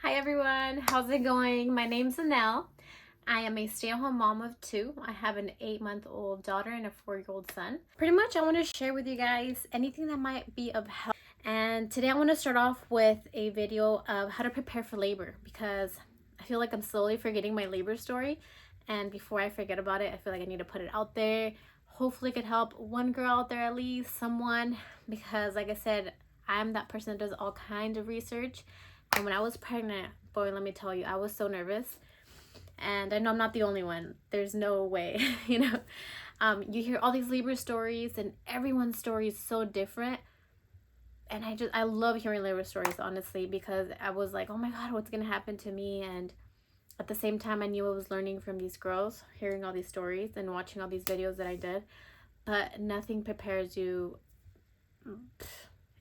Hi everyone, how's it going? My name's Anel. I am a stay-at-home mom of two. I have an 8-month-old daughter and a 4-year-old son. Pretty much I want to share with you guys anything that might be of help. And today I want to start off with a video of how to prepare for labor, because I feel like I'm slowly forgetting my labor story. And before I forget about it, I feel like I need to put it out there. Hopefully it could help one girl out there, at least someone, because like I said, I'm that person that does all kinds of research. And when I was pregnant, boy, let me tell you, I was so nervous. And I know I'm not the only one. There's no way, you know. You hear all these labor stories and everyone's story is so different. And I love hearing labor stories, honestly, because I was like, oh my God, what's going to happen to me? And at the same time, I knew I was learning from these girls, hearing all these stories and watching all these videos that I did. But nothing prepares you.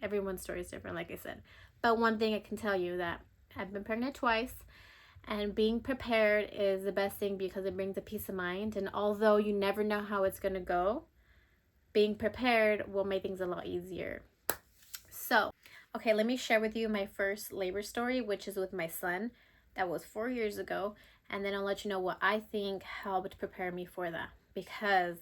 Everyone's story is different, like I said. But one thing I can tell you, that I've been pregnant twice, and being prepared is the best thing because it brings a peace of mind. And although you never know how it's going to go, being prepared will make things a lot easier. So, okay, let me share with you my first labor story, which is with my son. That was 4 years ago. And then I'll let you know what I think helped prepare me for that. Because,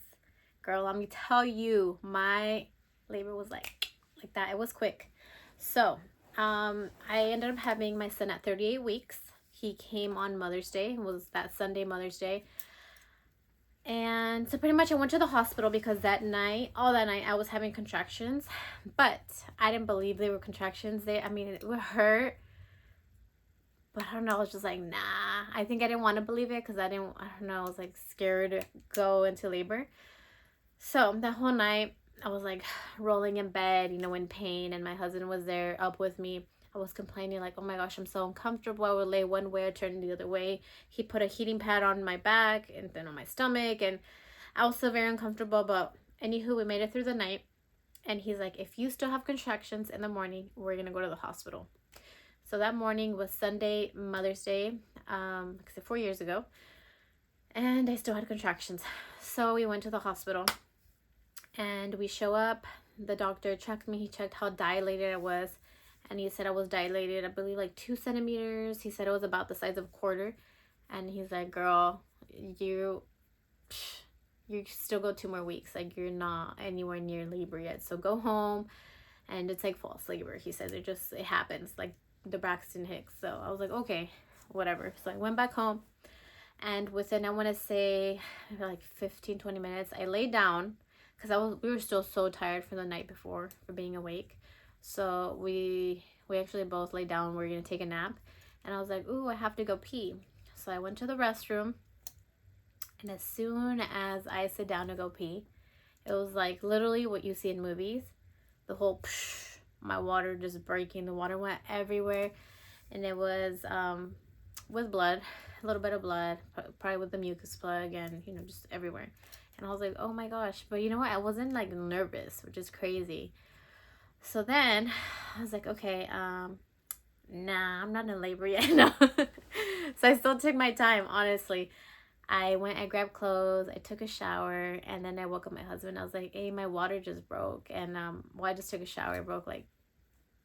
girl, let me tell you, my labor was like that. It was quick. So, I ended up having my son at 38 weeks. He came on Mother's Day. It was that Sunday, Mother's Day. And so pretty much I went to the hospital because that night, I was having contractions. But I didn't believe they were contractions. It would hurt. But I don't know, I was just like, nah. I think I didn't want to believe it because I was like scared to go into labor. So that whole night, I was like rolling in bed, in pain, and my husband was there up with me. I was complaining like, oh my gosh, I'm so uncomfortable. I would lay one way, I'd turn the other way. He put a heating pad on my back and then on my stomach, and I was still very uncomfortable. But anywho, we made it through the night, and he's like, if you still have contractions in the morning, we're gonna go to the hospital. So that morning was Sunday, Mother's Day, except 4 years ago, and I still had contractions. So we went to the hospital. And we show up, the doctor checked me, he checked how dilated I was, and he said I was dilated, I believe like 2 centimeters. He said it was about the size of a quarter, and he's like, girl, you still go 2 more weeks, like you're not anywhere near labor yet, so go home. And it's like false labor, he said, it happens, like the Braxton Hicks. So I was like, okay, whatever. So I went back home, and within, I want to say like 15-20 minutes, I laid down, because we were still so tired from the night before for being awake. So we actually both laid down. We were gonna take a nap, and I was like, ooh, I have to go pee. So I went to the restroom, and as soon as I sit down to go pee, it was like literally what you see in movies. The whole my water just breaking. The water went everywhere, and it was with blood, a little bit of blood, probably with the mucus plug, and just everywhere. And I was like, oh my gosh. But you know what? I wasn't like nervous, which is crazy. So then I was like, okay, nah, I'm not in labor yet. No. So I still took my time, honestly. I grabbed clothes, I took a shower, and then I woke up my husband. I was like, hey, my water just broke. And I just took a shower. It broke like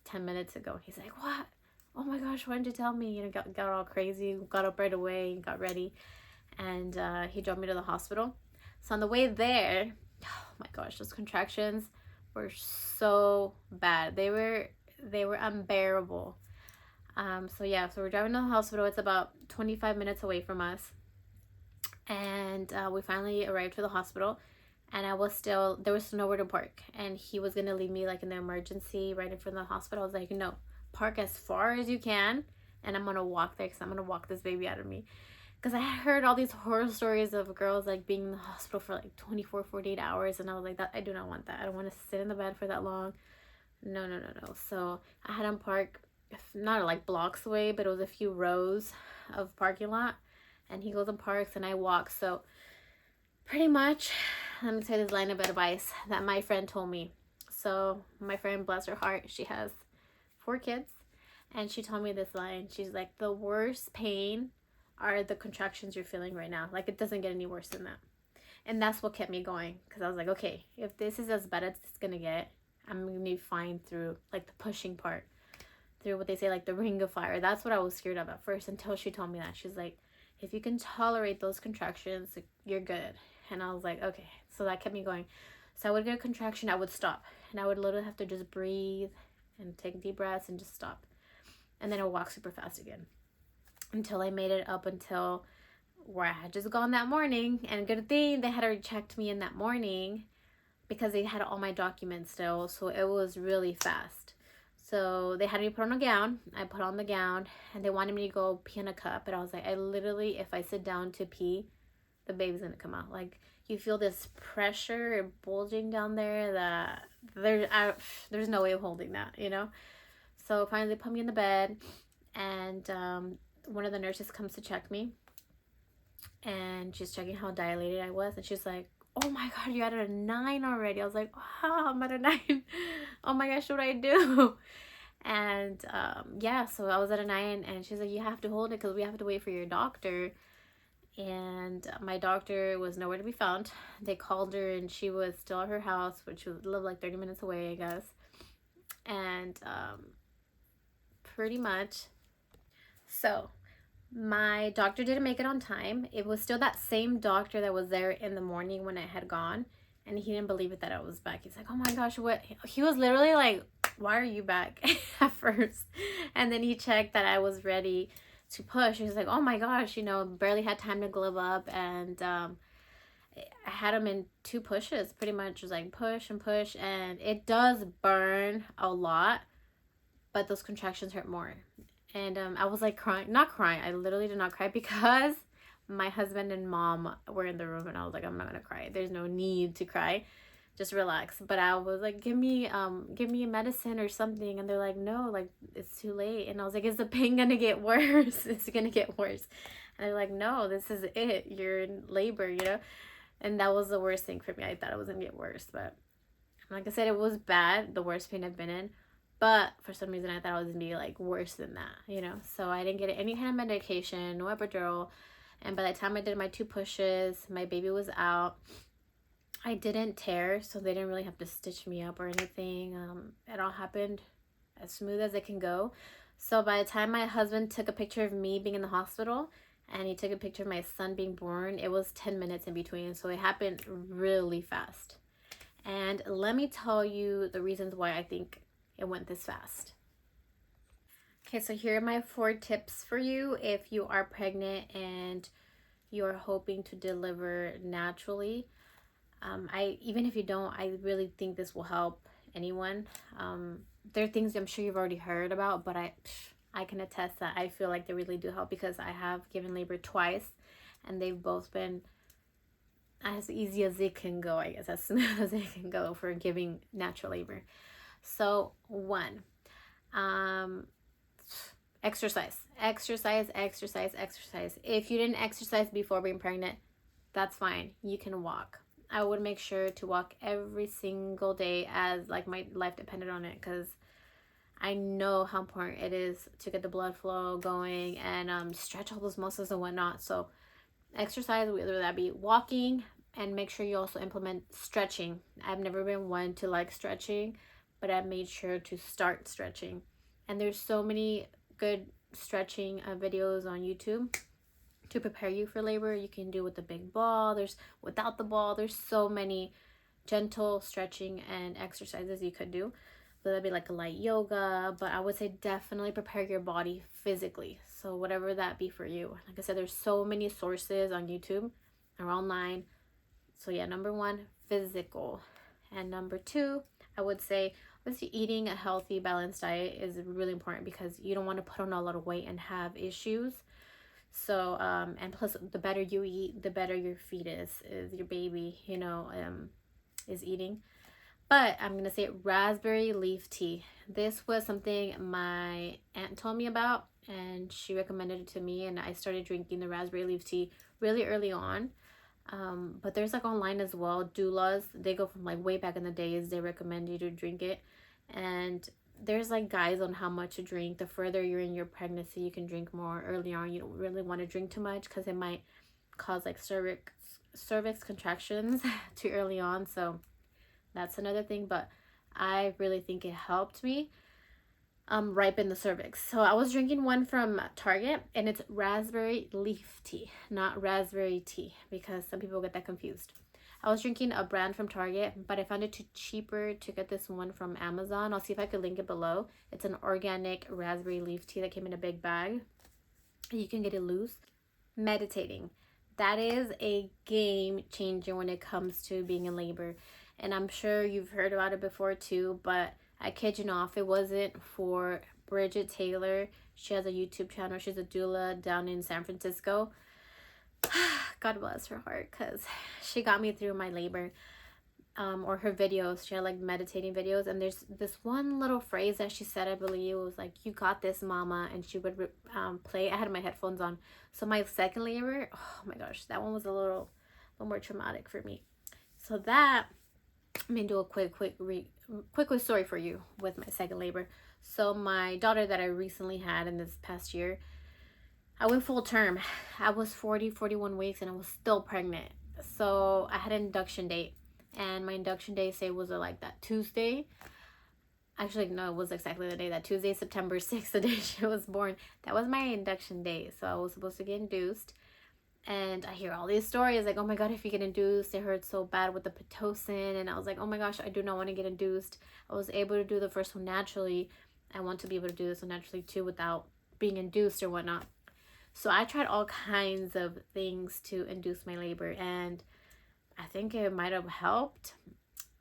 10 minutes ago. He's like, what? Oh my gosh, why didn't you tell me? Got all crazy, got up right away, got ready. And he drove me to the hospital. So on the way there, oh my gosh, those contractions were so bad. They were unbearable. So we're driving to the hospital. It's about 25 minutes away from us. And we finally arrived to the hospital, and there was nowhere to park. And he was gonna leave me like in the emergency right in front of the hospital. I was like, no, park as far as you can, and I'm gonna walk there because I'm gonna walk this baby out of me. Because I heard all these horror stories of girls like being in the hospital for like 24, 48 hours. And I was like, I do not want that. I don't want to sit in the bed for that long. No. So I had him park, not like blocks away, but it was a few rows of parking lot. And he goes and parks, and I walk. So pretty much, let me tell you this line of advice that my friend told me. So my friend, bless her heart, she has 4 kids. And she told me this line. She's like, the worst pain are the contractions you're feeling right now. Like, it doesn't get any worse than that. And that's what kept me going, because I was like, okay, if this is as bad as it's gonna get, I'm gonna be fine through like the pushing part. through what they say, like the ring of fire. That's what I was scared of at first until she told me that. She's like, if you can tolerate those contractions, you're good. And I was like, okay. So that kept me going. So I would get a contraction, I would stop. And I would literally have to just breathe and take deep breaths and just stop. And then I would walk super fast again. Until I made it up until where I had just gone that morning. And good thing they had already checked me in that morning because they had all my documents still. So it was really fast. So they had me put on a gown. I put on the gown and they wanted me to go pee in a cup. And I was like, I literally, if I sit down to pee, the baby's gonna come out. Like, you feel this pressure bulging down there that there's no way of holding that, you know? So finally they put me in the bed, and one of the nurses comes to check me, and she's checking how dilated I was, and she's like, oh my God, you're at a 9 already. I was like, oh, I'm at a 9. Oh my gosh, what do I do? And yeah, so I was at a 9, and she's like, you have to hold it because we have to wait for your doctor. And my doctor was nowhere to be found. They called her and she was still at her house, which lived like 30 minutes away, I guess. And pretty much, so my doctor didn't make it on time. It was still that same doctor that was there in the morning when I had gone, and he didn't believe it that I was back. He's like, oh my gosh, what? He was literally like, why are you back? At first. And then he checked that I was ready to push. He was like, oh my gosh, you know, barely had time to glove up. And I had him in 2 pushes, pretty much. Was like push and push, and it does burn a lot, but those contractions hurt more. And I was like crying, not crying, I literally did not cry because my husband and mom were in the room, and I was like, I'm not gonna cry, there's no need to cry, just relax. But I was like, give me a medicine or something, and they're like, no, like it's too late. And I was like, is the pain gonna get worse? It's gonna get worse. And they're like, no, this is it, you're in labor, you know. And that was the worst thing for me. I thought it was gonna get worse, but like I said, it was bad, the worst pain I've been in. But for some reason I thought it was gonna be like worse than that, you know. So I didn't get any kind of medication, no epidural. And by the time I did my 2 pushes, my baby was out. I didn't tear, so they didn't really have to stitch me up or anything. It all happened as smooth as it can go. So by the time my husband took a picture of me being in the hospital, and he took a picture of my son being born, it was 10 minutes in between. So it happened really fast. And let me tell you the reasons why I think it went this fast. Okay, so here are my 4 tips for you if you are pregnant and you're hoping to deliver naturally. Even if you don't, I really think this will help anyone. There are things I'm sure you've already heard about, but I can attest that I feel like they really do help, because I have given labor twice, and they've both been as easy as it can go, I guess, as smooth as it can go for giving natural labor. So 1, exercise. If you didn't exercise before being pregnant, that's fine, you can walk. I would make sure to walk every single day as like my life depended on it, because I know how important it is to get the blood flow going and stretch all those muscles and whatnot. So exercise, whether that be walking, and make sure you also implement stretching. I've never been one to like stretching, but I've made sure to start stretching. And there's so many good stretching videos on YouTube to prepare you for labor. You can do with the big ball, there's without the ball, there's so many gentle stretching and exercises you could do. So that'd be like a light yoga, but I would say definitely prepare your body physically. So whatever that be for you. Like I said, there's so many sources on YouTube or online. So yeah, number 1, physical. And number 2, I would say obviously eating a healthy, balanced diet is really important, because you don't want to put on a lot of weight and have issues. So and plus, the better you eat, the better your fetus is, your baby, you know, is eating. But I'm gonna say raspberry leaf tea. This was something my aunt told me about, and she recommended it to me, and I started drinking the raspberry leaf tea really early on. But there's like online as well, doulas, they go from like way back in the days, they recommend you to drink it. And there's like guides on how much to drink. The further you're in your pregnancy, you can drink more. Early on, you don't really want to drink too much, because it might cause like cervix contractions too early on. So that's another thing, but I really think it helped me. ripen the cervix. So I was drinking one from Target, and it's raspberry leaf tea, not raspberry tea, because some people get that confused. I was drinking a brand from Target, but I found it too cheaper to get this one from Amazon. I'll see if I could link it below. It's an organic raspberry leaf tea that came in a big bag. You can get it loose. Meditating. That is a game changer when it comes to being in labor. And I'm sure you've heard about it before too, but I kid you not, if it wasn't for Bridget Taylor, she has a YouTube channel. She's a doula down in San Francisco. God bless her heart, because she got me through my labor. Or her videos, she had like meditating videos, and there's this one little phrase that she said, I believe it was like, "You got this, mama," and she would play. I had my headphones on, so my second labor, oh my gosh, that one was a little more traumatic for me. So that, I'm gonna do a quick story for you with my second labor. So my daughter that I recently had in this past year, I went full term. I was 41 weeks and I was still pregnant. So I had an induction date, and my induction day say was like that Tuesday. Actually, no, it was exactly the day, that Tuesday, September 6th, the day she was born. That was my induction day. So I was supposed to get induced. And I hear all these stories like, oh my God, if you get induced, it hurts so bad with the Pitocin. And I was like, oh my gosh, I do not want to get induced. I was able to do the first one naturally. I want to be able to do this one naturally too without being induced or whatnot. So I tried all kinds of things to induce my labor, and I think it might have helped,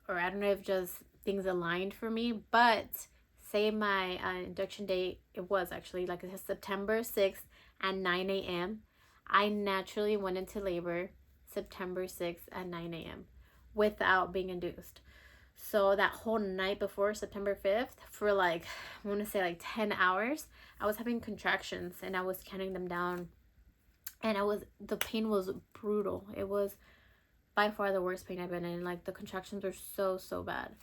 or I don't know if just things aligned for me. But say my induction date, it was actually like September 6th at 9 a.m. I naturally went into labor September 6th at 9 a.m. without being induced. So that whole night before September 5th, for like, I want to say like 10 hours, I was having contractions and I was counting them down. And the pain was brutal. It was by far the worst pain I've been in. Like, the contractions were so bad.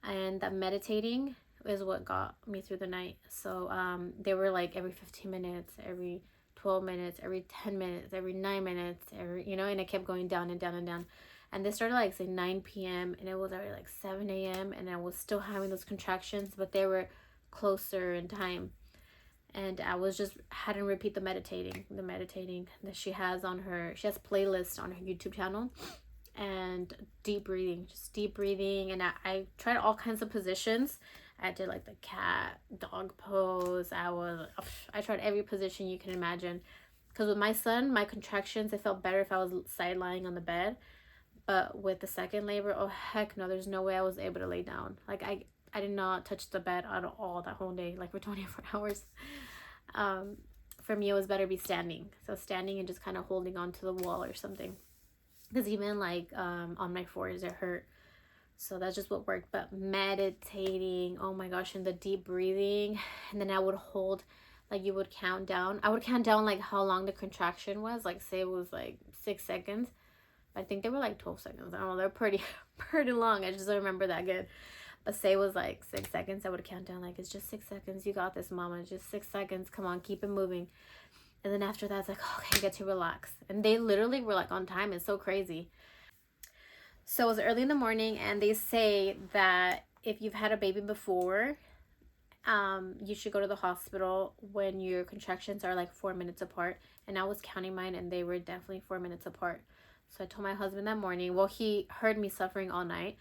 And that meditating is what got me through the night. So they were like every 15 minutes, every 12 minutes, every 10 minutes, every 9 minutes, and it kept going down and down and down. And they started like say 9 p.m. and it was already like 7 a.m. and I was still having those contractions, but they were closer in time. And I was just hadn't repeat the meditating that she has playlists on her YouTube channel, and deep breathing. And I tried all kinds of positions. I did like the cat dog pose. I tried every position you can imagine, because with my son, my contractions, it felt better if I was side lying on the bed. But with the second labor, oh heck no, there's no way I was able to lay down. Like, I did not touch the bed at all that whole day, like for 24 hours. For me, it was better be standing. So standing and just kind of holding on to the wall or something. Because even like on my forehead, it hurt. So that's just what worked. But meditating, oh my gosh, and the deep breathing. And then I would hold, like you would count down. I would count down like how long the contraction was. Like say it was like 6 seconds. I think they were like 12 seconds. I don't know. They're pretty long. I just don't remember that good. But say it was like 6 seconds. I would count down like, it's just 6 seconds. You got this, mama. It's just 6 seconds. Come on, keep it moving. And then after that, it's like, okay, you get to relax. And they literally were like on time. It's so crazy. So it was early in the morning, and they say that if you've had a baby before, you should go to the hospital when your contractions are like 4 minutes apart. And I was counting mine, and they were definitely 4 minutes apart. So I told my husband that morning. Well, he heard me suffering all night,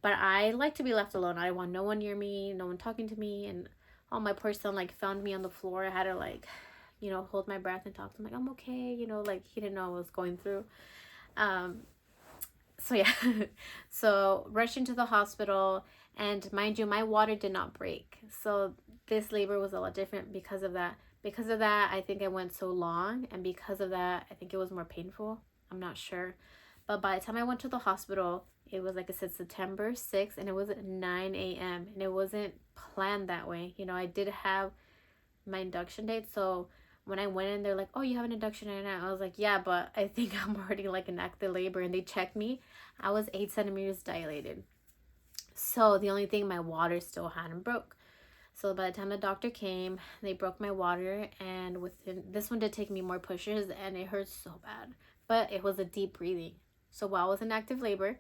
but I like to be left alone. I want no one near me, no one talking to me. And my poor son like found me on the floor. I had to like, hold my breath and talk to him like, I'm okay. Like he didn't know what I was going through. So yeah, so rushed into the hospital, and mind you, my water did not break. So this labor was a lot different because of that. Because of that, I think I went so long, and because of that, I think it was more painful. I'm not sure. But by the time I went to the hospital, it was like I said, September 6th, and it was at 9 a.m. and it wasn't planned that way. I did have my induction date, so when I went in, they're like, oh, you have an induction right now. I was like, yeah, but I think I'm already like in active labor. And they checked me. I was 8 centimeters dilated. So the only thing, my water still hadn't broke. So by the time the doctor came, they broke my water. And this one did take me more pushes, and it hurt so bad. But it was a deep breathing. So while I was in active labor,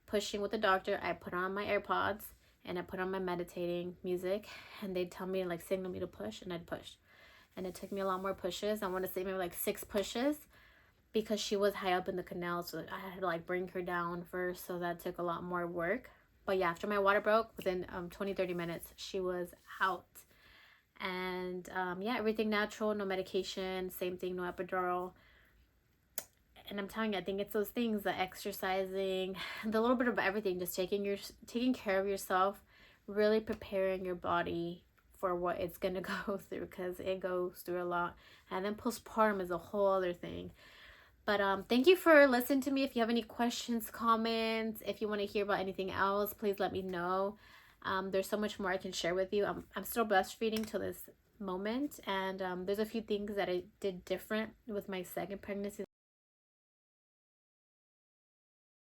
pushing with the doctor, I put on my AirPods, and I put on my meditating music, and they'd tell me, like, signal me to push, and I'd push. And it took me a lot more pushes. I want to say maybe like 6 pushes, because she was high up in the canal, so I had to like bring her down first, so that took a lot more work. But yeah, after my water broke, within 20-30 minutes she was out. And yeah, everything natural, no medication, same thing, no epidural. And I'm telling you, I think it's those things, the exercising, the little bit of everything, just taking care of yourself, really preparing your body for what it's gonna go through, because it goes through a lot. And then postpartum is a whole other thing. But thank you for listening to me. If you have any questions, comments, if you want to hear about anything else, please let me know. There's so much more I can share with you. I'm still breastfeeding till this moment, and there's a few things that I did different with my second pregnancy